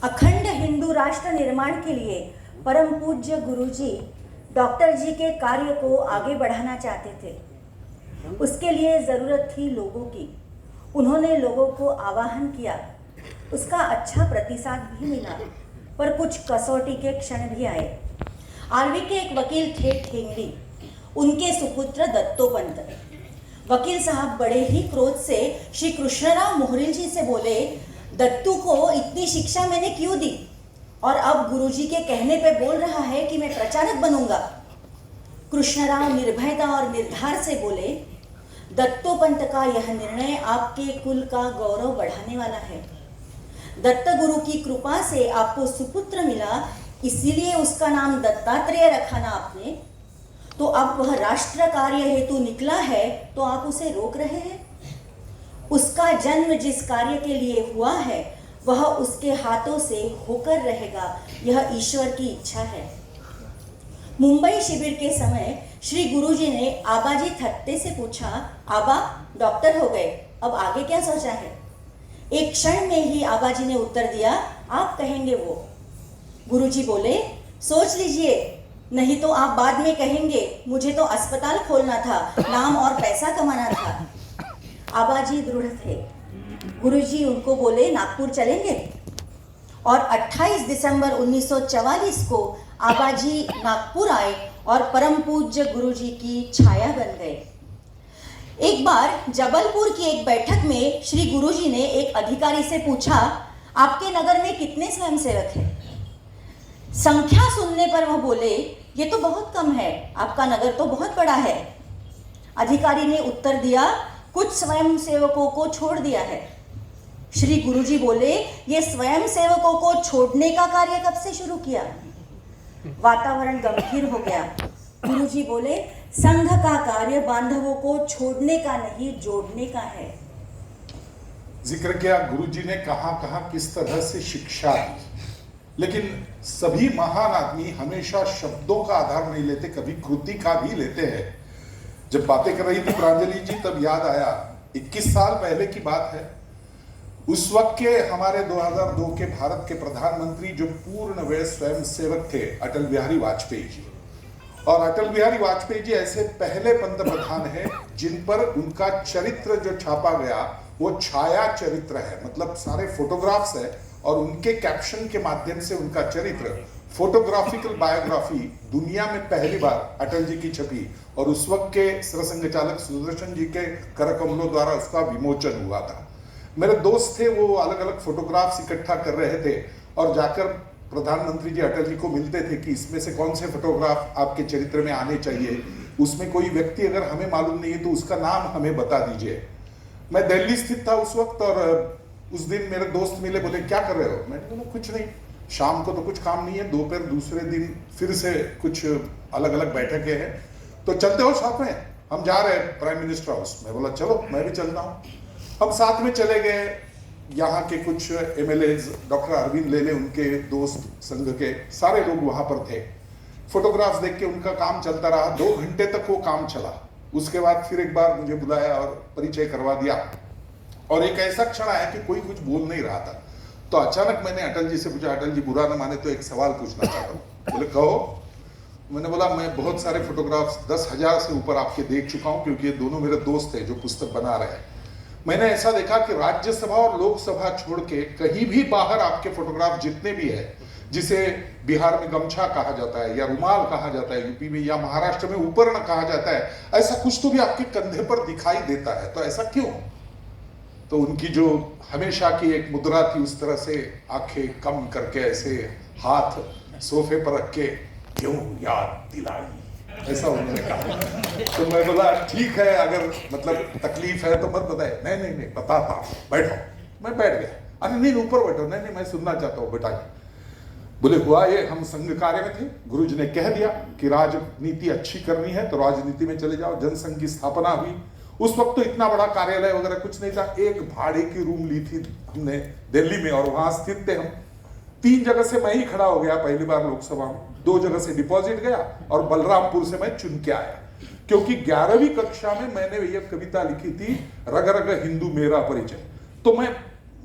अखंड हिंदू राष्ट्र निर्माण के लिए परम पूज्य गुरुजी डॉक्टर जी के कार्य को आगे बढ़ाना चाहते थे। उसके लिए ज़रूरत थी लोगों की। उन्होंने लोगों को आह्वान किया, उसका अच्छा प्रतिसाद भी मिला, पर कुछ कसौटी के क्षण भी आए। आरवी के एक वकील थे ठेंगड़ी, उनके सुपुत्र दत्तोपंत। वकील साहब बड़े ही क्रोध से श्री कृष्णराव मोहरिल जी से बोले, दत्तू को इतनी शिक्षा मैंने क्यों दी और अब गुरुजी के कहने पे बोल रहा है कि मैं प्रचारक बनूंगा। कृष्णराव निर्भयता और निर्धार से बोले, दत्तोपंत का यह निर्णय आपके कुल का गौरव बढ़ाने वाला है। दत्त गुरु की कृपा से आपको सुपुत्र मिला, इसीलिए उसका नाम दत्तात्रेय रखा ना आपने। तो अब वह राष्ट्र कार्य हेतु निकला है तो आप उसे रोक रहे हैं। उसका जन्म जिस कार्य के लिए हुआ है वह उसके हाथों से होकर रहेगा, यह ईश्वर की इच्छा है। मुंबई शिविर के समय श्री गुरुजी ने आबाजी थत्ते से पूछा, आबा डॉक्टर हो गए, अब आगे क्या सोचा है? एक क्षण में ही आबाजी ने उत्तर दिया, आप कहेंगे वो। गुरुजी बोले, सोच लीजिए, नहीं तो आप बाद में कहेंगे मुझे तो अस्पताल खोलना था, नाम और पैसा कमाना था। आबाजी दृढ़ थे। गुरुजी उनको बोले, नागपुर चलेंगे? और 28 दिसंबर 1944 को आबाजी नागपुर आए और परम पूज्य गुरुजी की छाया बन गए। एक बार जबलपुर की एक बैठक में श्री गुरुजी ने एक अधिकारी से पूछा, आपके नगर में कितने स्वयंसेवक हैं? संख्या सुनने पर वह बोले, ये तो बहुत कम है, आपका नगर तो बहुत बड़ा है। अधिकारी ने उत्तर दिया, कुछ स्वयंसेवकों को छोड़ दिया है। श्री गुरुजी बोले, ये स्वयंसेवकों को छोड़ने का कार्य कब से शुरू किया? वातावरण गंभीर हो गया। गुरुजी बोले, संघ का कार्य बांधवों को छोड़ने का नहीं, जोड़ने का है। जिक्र किया गुरुजी ने कहां किस तरह से शिक्षा दी, लेकिन सभी महान आदमी हमेशा शब्दों का आधार नहीं लेते, कभी कृति का भी लेते हैं। जब बातें कर रही थी प्रांजलि जी, तब याद आया 21 साल पहले की बात है। उस वक्त के हमारे 2002 के भारत के प्रधानमंत्री जो पूर्ण वे स्वयं सेवक थे, अटल बिहारी वाजपेयी जी। और अटल बिहारी वाजपेयी जी ऐसे पहले पंतप्रधान हैं जिन पर उनका चरित्र जो छापा गया वो छाया चरित्र है, मतलब सारे फोटोग्राफ्स है और उनके कैप्शन के माध्यम से उनका चरित्र, फोटोग्राफिकल बायोग्राफी दुनिया में पहली बार अटल जी की छपी और उस वक्त के सरसंघ चालक सुदर्शन जी के करकमलों द्वारा उसका विमोचन हुआ था। मेरे दोस्त थे, वो अलग अलग फोटोग्राफ्स इकट्ठा कर रहे थे और जाकर प्रधानमंत्री जी अटल जी को मिलते थे कि इसमें से कौन से फोटोग्राफ आपके चरित्र में आने चाहिए, उसमें कोई व्यक्ति अगर हमें मालूम नहीं है तो उसका नाम हमें बता दीजिए। मैं दिल्ली स्थित था उस वक्त और उस दिन मेरे दोस्त मिले, बोले क्या कर रहे हो? मैंने बोला कुछ नहीं, शाम को तो कुछ काम नहीं है, दोपहर दूसरे दिन फिर से कुछ अलग अलग बैठकें हैं, तो चलते हो साथ में? हम जा रहे हैं प्राइम मिनिस्टर हाउस। मैं बोला चलो, मैं भी चलता हूँ। हम साथ में चले गए। यहाँ के कुछ एमएलएज, डॉक्टर अरविंद लेले, उनके दोस्त संघ के सारे लोग वहां पर थे। फोटोग्राफ्स देख के उनका काम चलता रहा, 2 घंटे तक वो काम चला। उसके बाद फिर एक बार मुझे बुलाया और परिचय करवा दिया और एक ऐसा क्षण आया कि कोई कुछ बोल नहीं रहा था, तो अचानक मैंने अटल जी से पूछा, अटल जी बुरा न माने तो एक सवाल पूछना चाहता हूँ। बोले कहो। मैंने बोला मैं बहुत सारे फोटोग्राफ्स 10,000 से ऊपर आपके देख चुका हूँ, क्योंकि ये दोनों मेरे दोस्त हैं जो पुस्तक बना रहे हैं। मैंने ऐसा देखा कि राज्यसभा और लोकसभा छोड़ के कहीं भी बाहर आपके फोटोग्राफ जितने भी है, जिसे बिहार में गमछा कहा जाता है या रुमाल कहा जाता है, यूपी में या महाराष्ट्र में उपरण कहा जाता है, ऐसा कुछ तो भी आपके कंधे पर दिखाई देता है, तो ऐसा क्यों? तो उनकी जो हमेशा की एक मुद्रा थी, उस तरह से आंखें कम करके ऐसे हाथ सोफे पर रख के, क्यों याद दिलाई, ऐसा उन्होंने कहा। तो मैं बोला ठीक है, अगर मतलब तकलीफ है तो मत बताए। नहीं नहीं नहीं बताता हूँ, बैठो। मैं बैठ गया। अरे नहीं ऊपर बैठो। नहीं नहीं मैं सुनना चाहता हूँ, बताइए। बोले हुआ ये, हम संघ कार्य में थे, गुरुजी ने कह दिया कि राजनीति अच्छी करनी है तो राजनीति में चले जाओ। जनसंघ की स्थापना हुई। उस वक्त तो इतना बड़ा कार्यालय वगैरह कुछ नहीं था, एक भाड़े की रूम ली थी हमने दिल्ली में और वहां स्थित थे हम। 3 जगह से मैं ही खड़ा हो गया पहली बार लोकसभा में, 2 जगह से डिपॉजिट गया और बलरामपुर से मैं चुन के आया, क्योंकि 11वीं कक्षा में मैंने ये कविता लिखी थी, रग रग हिंदू मेरा परिचय। तो मैं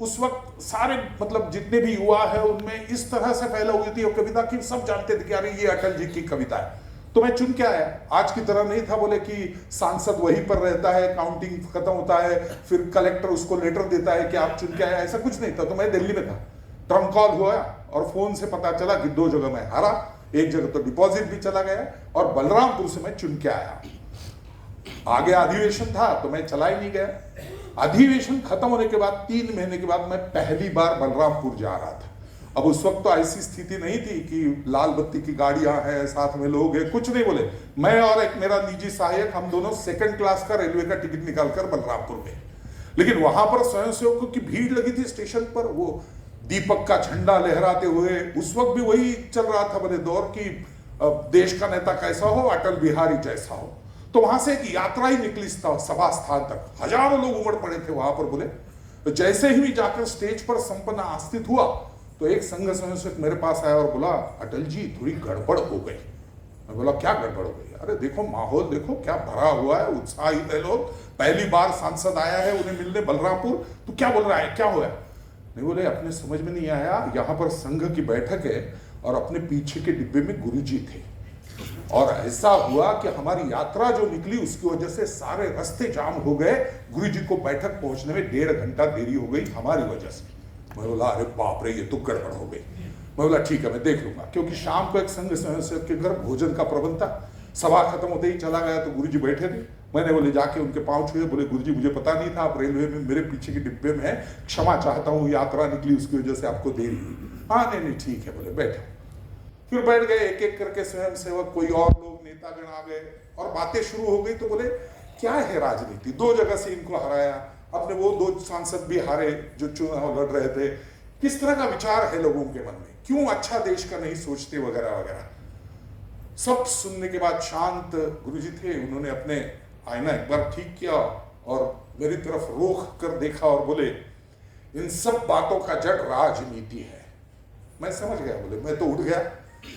उस वक्त सारे मतलब जितने भी युवा है उनमें इस तरह से फैला हुई थी वो कविता की सब जानते थे कि अरे ये अटल जी की कविता है। तो मैं चुन के आया। आज की तरह नहीं था बोले कि सांसद वहीं पर रहता है, काउंटिंग खत्म होता है, फिर कलेक्टर उसको लेटर देता है कि आप चुन के आए, ऐसा कुछ नहीं था। तो मैं दिल्ली में था, ट्रंक कॉल हुआ और फोन से पता चला कि 2 जगह मैं हारा, एक जगह तो डिपॉजिट भी चला गया और बलरामपुर से मैं चुन के आया। आगे अधिवेशन था तो मैं चला ही नहीं गया। अधिवेशन खत्म होने के बाद 3 महीने के बाद मैं पहली बार बलरामपुर जा रहा था। अब उस वक्त तो ऐसी स्थिति नहीं थी कि लाल बत्ती की गाड़ियां हैं, साथ में लोग हैं, कुछ नहीं बोले। मैं और एक मेरा निजी सहायक, हम दोनों 2nd क्लास का रेलवे का टिकट निकालकर बलरामपुर गए। लेकिन वहां पर स्वयंसेवकों की भीड़ लगी थी स्टेशन पर, वो दीपक का झंडा लहराते हुए। उस वक्त भी वही चल रहा था बड़े दौर की देश का नेता कैसा हो, अटल बिहारी जैसा हो। तो वहां से एक यात्रा ही निकली सभा स्थान तक, हजारों लोग उमड़ पड़े थे वहां पर बोले। तो जैसे ही जाकर स्टेज पर संपन्न आस्थित हुआ तो एक संघ स्वयंसेवक मेरे पास आया और बोला, अटल जी थोड़ी गड़बड़ हो गई। मैं बोला क्या गड़बड़ हो गई? अरे देखो माहौल देखो क्या भरा हुआ है, उत्साहित है लोग, पहली बार सांसद आया है उन्हें मिलने बलरामपुर, तो क्या बोल रहा है, क्या हुआ? नहीं बोले अपने समझ में नहीं आया, यहाँ पर संघ की बैठक है और अपने पीछे के डिब्बे में गुरुजी थे और ऐसा हुआ कि हमारी यात्रा जो निकली उसकी वजह से सारे रास्ते जाम हो गए, गुरुजी को बैठक पहुंचने में 1.5 घंटा देरी हो गई हमारी वजह से। मैं बोला अरे बाप रे ये तो गड़बड़ हो गई। मैं बोला ठीक है मैं देख लूंगा, क्योंकि शाम को एक संघ स्वयंसेवक के घर भोजन का प्रबंध था। सभा खत्म होते ही चला गया तो गुरुजी बैठे थे। मैंने बोले जाके उनके पांव छुए, बोले गुरुजी मुझे पता नहीं था आप रेलवे में मेरे पीछे के डिब्बे में है, क्षमा चाहता हूँ यात्रा निकली उसकी वजह से आपको देरी हुई। हाँ नहीं ठीक है, बोले बैठो। फिर बैठ गए एक एक करके स्वयंसेवक, कोई और लोग नेतागण आ गए और बातें शुरू हो गई। तो बोले क्या है राजनीति, 2 जगह से इनको हराया, अपने वो 2 सांसद भी हारे जो चुनाव लड़ रहे थे, किस तरह का विचार है लोगों के मन में, क्यों अच्छा देश का नहीं सोचते वगैरह वगैरह। सब सुनने के बाद शांत गुरुजी थे, उन्होंने अपने आईना एक बार ठीक किया और मेरी तरफ रोक कर देखा और बोले इन सब बातों का जड़ राजनीति है। मैं समझ गया, बोले मैं तो उठ गया,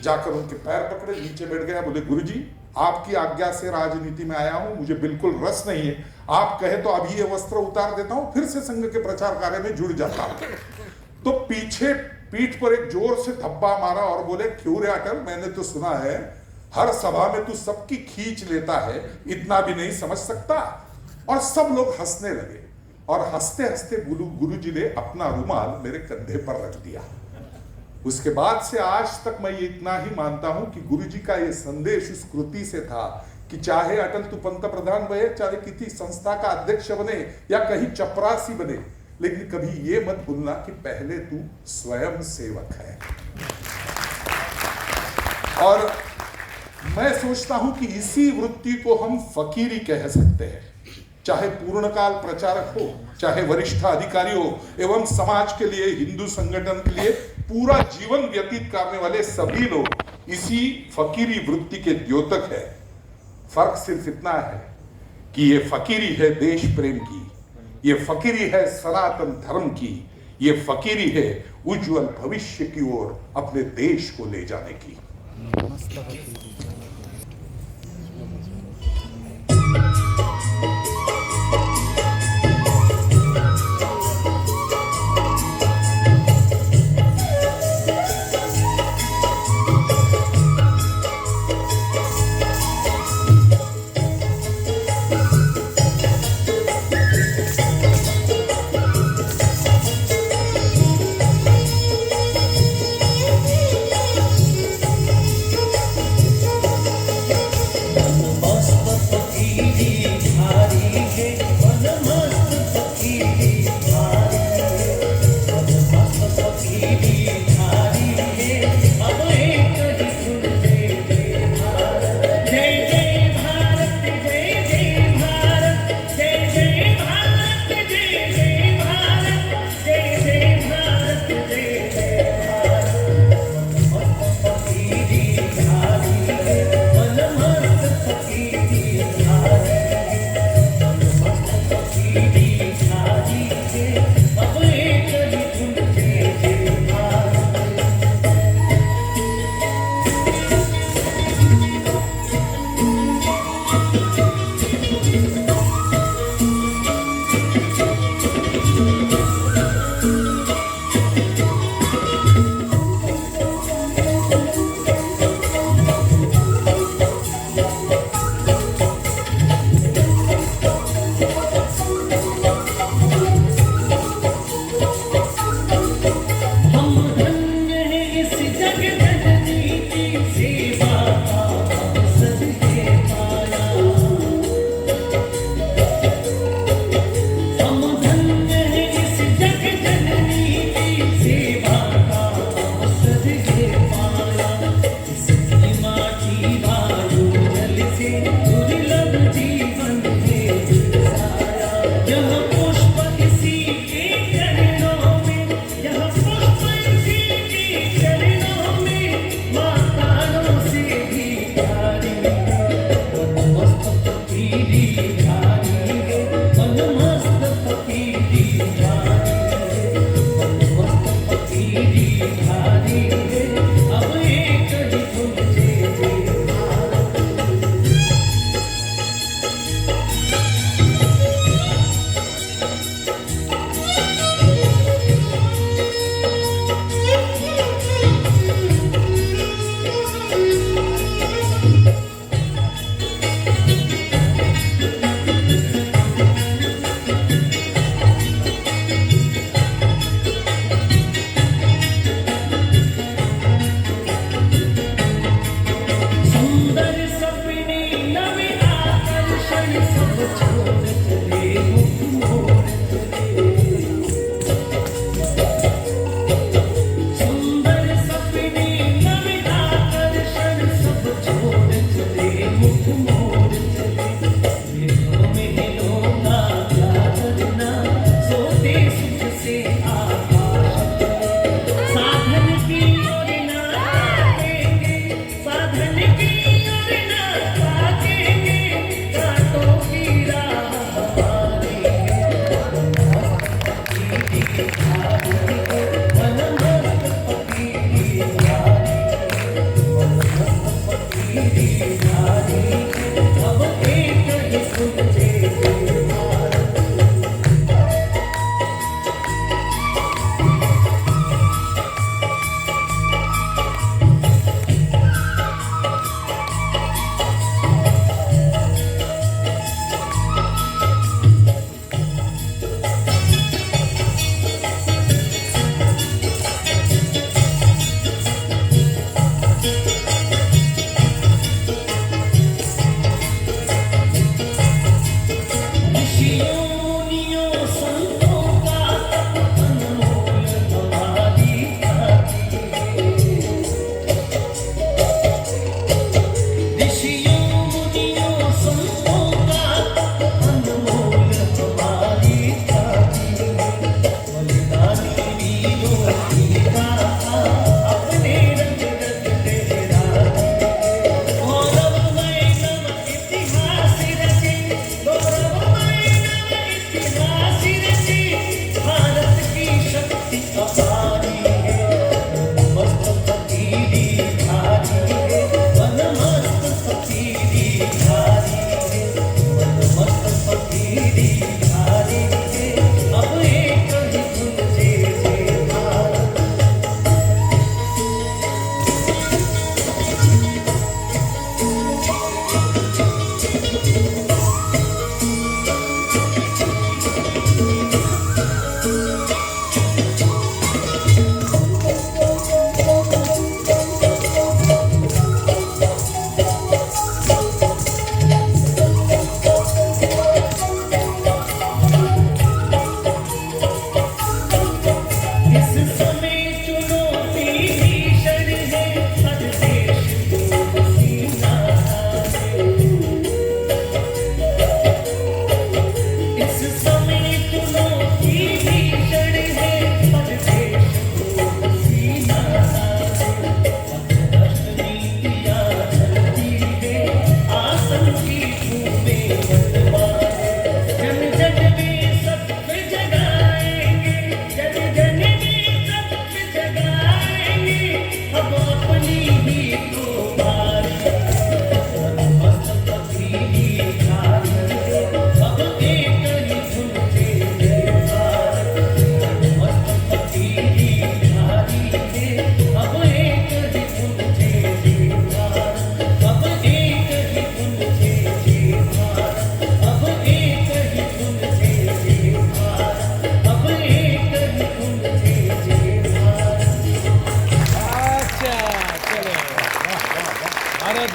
जाकर उनके पैर पकड़े, नीचे बैठ गया। बोले गुरुजी आपकी आज्ञा से राजनीति में आया हूं, मुझे बिल्कुल रस नहीं है, आप कहे तो अभी ये वस्त्र उतार देता हूं, फिर से संघ के प्रचार कार्य में जुड़ जाता हूं। तो पीछे पीठ पर एक जोर से धब्बा मारा और बोले क्यों रे अटल, मैंने तो सुना है हर सभा में तू सबकी खींच लेता है, इतना भी नहीं समझ सकता। और सब लोग हंसने लगे और हंसते हंसते गुरुजी ने अपना रुमाल मेरे कंधे पर रख दिया। उसके बाद से आज तक मैं ये इतना ही मानता हूं कि गुरुजी का ये संदेश उस कृति से था कि चाहे अटल तू पंतप्रधान बने, चाहे किसी संस्था का अध्यक्ष बने या कहीं चपरासी बने, लेकिन कभी ये मत भूलना कि पहले तू स्वयं सेवक है। और मैं सोचता हूं कि इसी वृत्ति को हम फकीरी कह सकते हैं। चाहे पूर्णकाल प्रचारक हो, चाहे वरिष्ठ अधिकारी हो, एवं समाज के लिए, हिंदू संगठन के लिए पूरा जीवन व्यतीत करने वाले सभी लोग इसी फकीरी वृत्ति के द्योतक है। फर्क सिर्फ इतना है कि ये फकीरी है देश प्रेम की, ये फकीरी है सनातन धर्म की, ये फकीरी है उज्जवल भविष्य की ओर अपने देश को ले जाने की।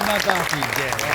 माता की जय।